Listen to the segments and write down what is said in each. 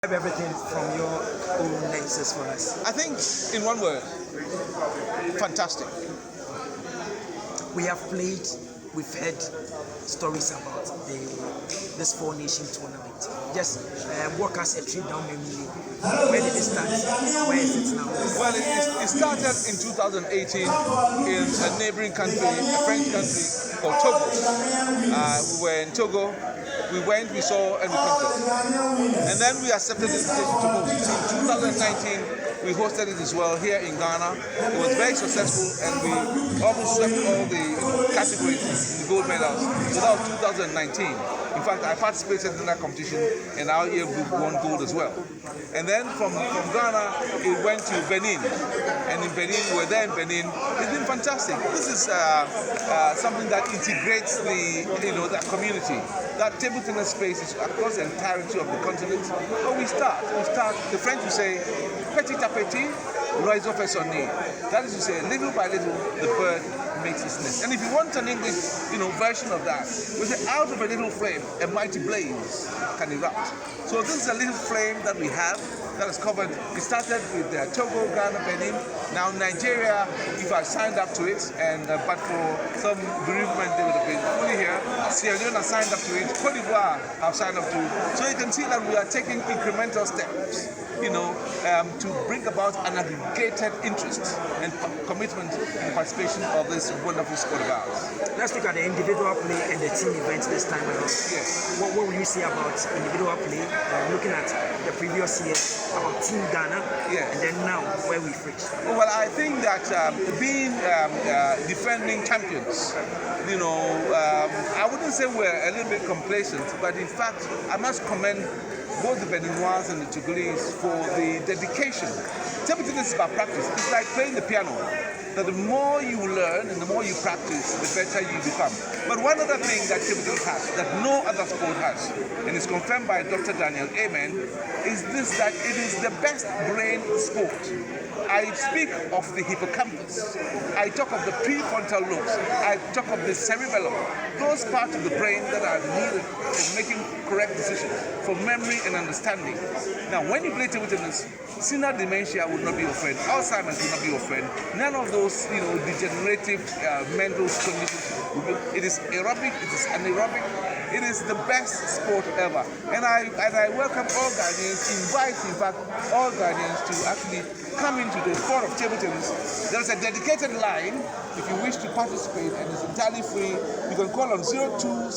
describe everything from your own lenses for us. I think, in one word, fantastic. We have played, we've heard stories about this Four Nation tournament. Just walk us a trip down memory lane. Where did it start? Where is it now? Well, it started in 2018 in a neighboring country, a French country called Togo. We were in Togo. We went, we saw, and we conquered. And then we accepted the invitation to host. In 2019, we hosted it as well here in Ghana. It was very successful, and we almost swept all the categories in the gold medals. So that was 2019. In fact, I participated in that competition, and our year group won gold as well. And then from Ghana, it went to Benin. And in Benin, we were there in Benin. It's been fantastic. This is something that integrates that community. That table tennis space is across the entirety of the continent. But we start. The French will say, petit à petit, l'oiseau fait son nid. That is to say, little by little, the bird makes its nest. And if you want an English, version of that, we say, out of a little flame, a mighty blaze can erupt. So this is a little flame that we have that is covered. It started with Togo, Ghana, Benin. Now Nigeria, if I signed up to it, and but for some bereavement, they would have been fully here. Sierra Leone has signed up to it. Cote d'Ivoire have signed up to it. So you can see that we are taking incremental steps, to bring about an aggregated interest and commitment and participation of this wonderful sport of ours. Let's look at the individual play and the team events this time around. Yes. What will you say about individual play, looking at the previous year, about Team Ghana, Yes. and then now where we've reached? Well, I think that being defending champions, I wouldn't say we're a little bit complacent, but in fact, I must commend both the Beninois and the Togolese for the dedication. Table tennis is about practice. It's like playing the piano. That the more you learn and the more you practice, the better you become. But one other thing that table tennis has, that no other sport has, and it's confirmed by Dr. Daniel Amen, is this, that it is the best brain sport. I speak of the hippocampus. I talk of the prefrontal lobes. I talk of the cerebellum. Those parts of the brain that are needed for making correct decisions, for memory and understanding. Now, when you play table tennis, senile dementia would not be your friend. Alzheimer's would not be your friend. None of those, degenerative mental conditions. It is aerobic. It is anaerobic. It is the best sport ever. And I welcome all Ghanaians, invite, in fact, all Ghanaians to actually come into the sport of table tennis. There is a dedicated line if you wish to participate, and it's entirely free. You can call on 0264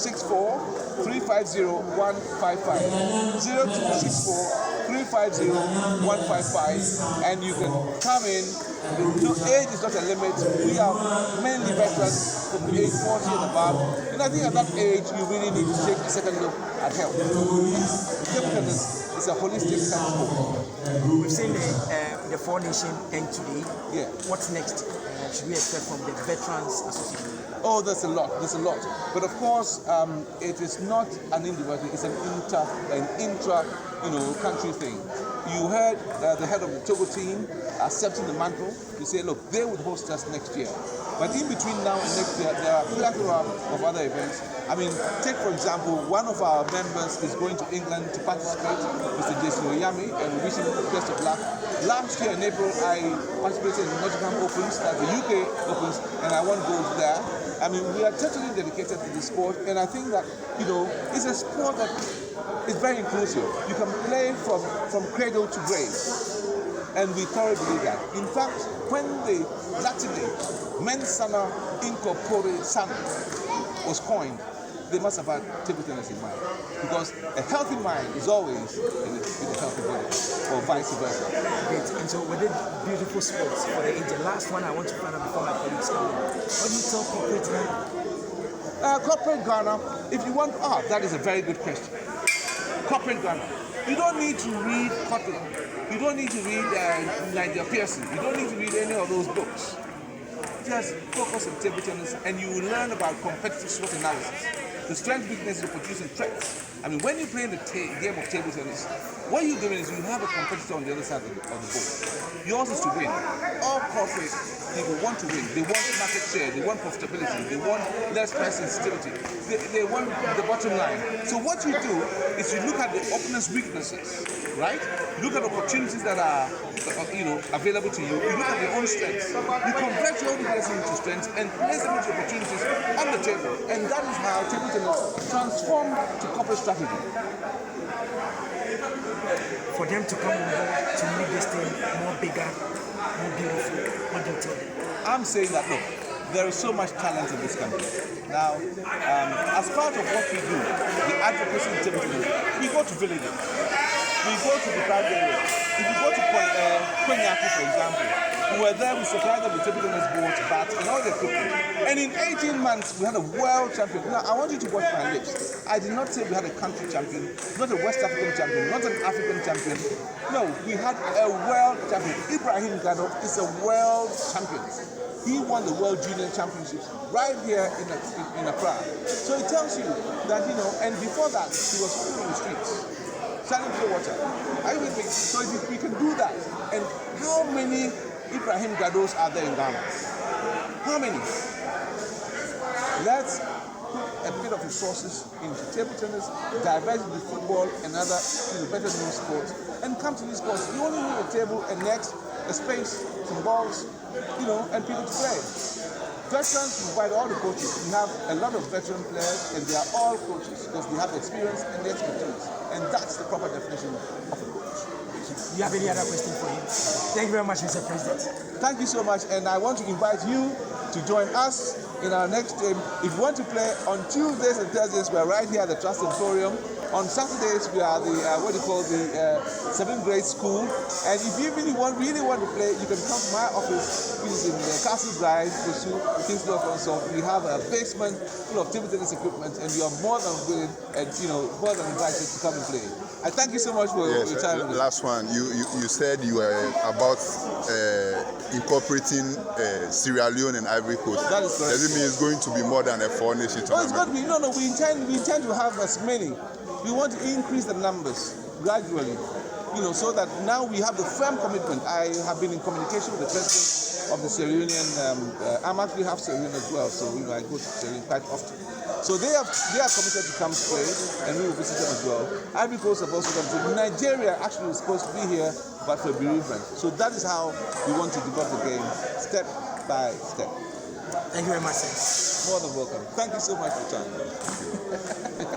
350 155. 0264 350 155, and you can come in. No, age is not a limit. We are mainly veterans from the age 40 and above. And I think at that age, you really need to take a second look at health. Table tennis is a holistic sport. We've seen the Four Nation end today. Yeah. What's next? Should we expect from the Veterans Association? Oh, there's a lot. But of course, it is not an individual. It's an intra, country thing. You heard the head of the Togo team accepting the mantle. You say, look, they would host us next year. But in between now and next year, there are a plethora of other events. I mean, take for example, one of our members is going to England to participate, Mr. Jason Oyami, and we wish him the best of luck. Last year in April, I participated in the Nottingham Opens, that's the UK Opens, and I won gold there. I mean, we are totally dedicated to the sport, and I think that, it's a sport that is very inclusive. You can play from cradle to grave, and we thoroughly believe that. In fact, when the Latin mens sana in corpore sano was coined, they must have had table tennis in mind, because a healthy mind is always in a healthy body, or vice versa. Great. And so we did beautiful sports for the age. The last one I want to find out before my colleagues come in. What do you tell corporate Ghana? Corporate Ghana, if you want, that is a very good question. Corporate Ghana, you don't need to read Kotler. You don't need to read Nigel Pearson. You don't need to read any of those books. Just focus on table tennis, and you will learn about competitive SWOT analysis. The strength, weaknesses, opportunities, and threats. I mean, when you play the game of table tennis, What you're doing is you have a competitor on the other side of the board. Yours is to win. All corporate people want to win. They want market share. They want profitability. They want less price sensitivity. They want the bottom line. So what you do is you look at the opponent's weaknesses, right? Look at opportunities that are available to you. You look at your own strengths. You convert your own weaknesses into strengths and place them into opportunities on the table. And that is how table tennis transformed to corporate strategy. For them to come on board to make this thing more bigger, more beautiful, what do you tell them? I'm saying that, look, there is so much talent in this country. Now, as part of what we do, the advocacy in table tennis, we go to villages, we go to the private areas. If you go to Kwenyaki, for example, we were there, we supplied them with table tennis boards, bats, and all the equipment. And in 18 months, we had a world champion. Now, I want you to watch my lips. I did not say we had a country champion, not a West African champion, not an African champion. No, we had a world champion. Ibrahim Gado is a world champion. He won the World Junior Championships right here in Accra. So it tells you that, and before that, he was in the streets, selling pure water. Are you with me? So if we can do that, and how many Ibrahim Gados are there in Ghana? How many? Let's put a bit of resources into table tennis, divert into football and other better known sports, and come to these sports. You only need a table, a net, a space, some balls, and people to play. Veterans provide all the coaches. We have a lot of veteran players, and they are all coaches because they have the experience and the expertise. And that's the proper definition of a coach. Do you have any other question for him? Thank you very much, Mr. President. Thank you so much, and I want to invite you to join us in our next game. If you want to play on Tuesdays and Thursdays, we are right here at the Trust Emporium. On Saturdays, we are the the 7th grade school. And if you really want to play, you can come to my office, which is in the Castle Drive, Kingston Consult. We have a basement full of table tennis equipment, and you are more than willing and more than invited to come and play. I thank you so much for your time. Last one, you said you were about incorporating Sierra Leone and Ivory Coast. That is correct. Does it mean it's going to be more than a 4-nation tournament? Oh, it's going to be. No. We intend to have as many. We want to increase the numbers gradually, so that now we have the firm commitment. I have been in communication with the president of the Sierra Leonean. I'm actually half Sierra Leone as well, so I go to Sierra Leone quite often. So they are committed to come to play, and we will visit them as well. Ivory Coast have also come to. Nigeria actually was supposed to be here, but for bereavement. So that is how we want to develop the game, step by step. Thank you very much, sir. More than welcome. Thank you so much for your time.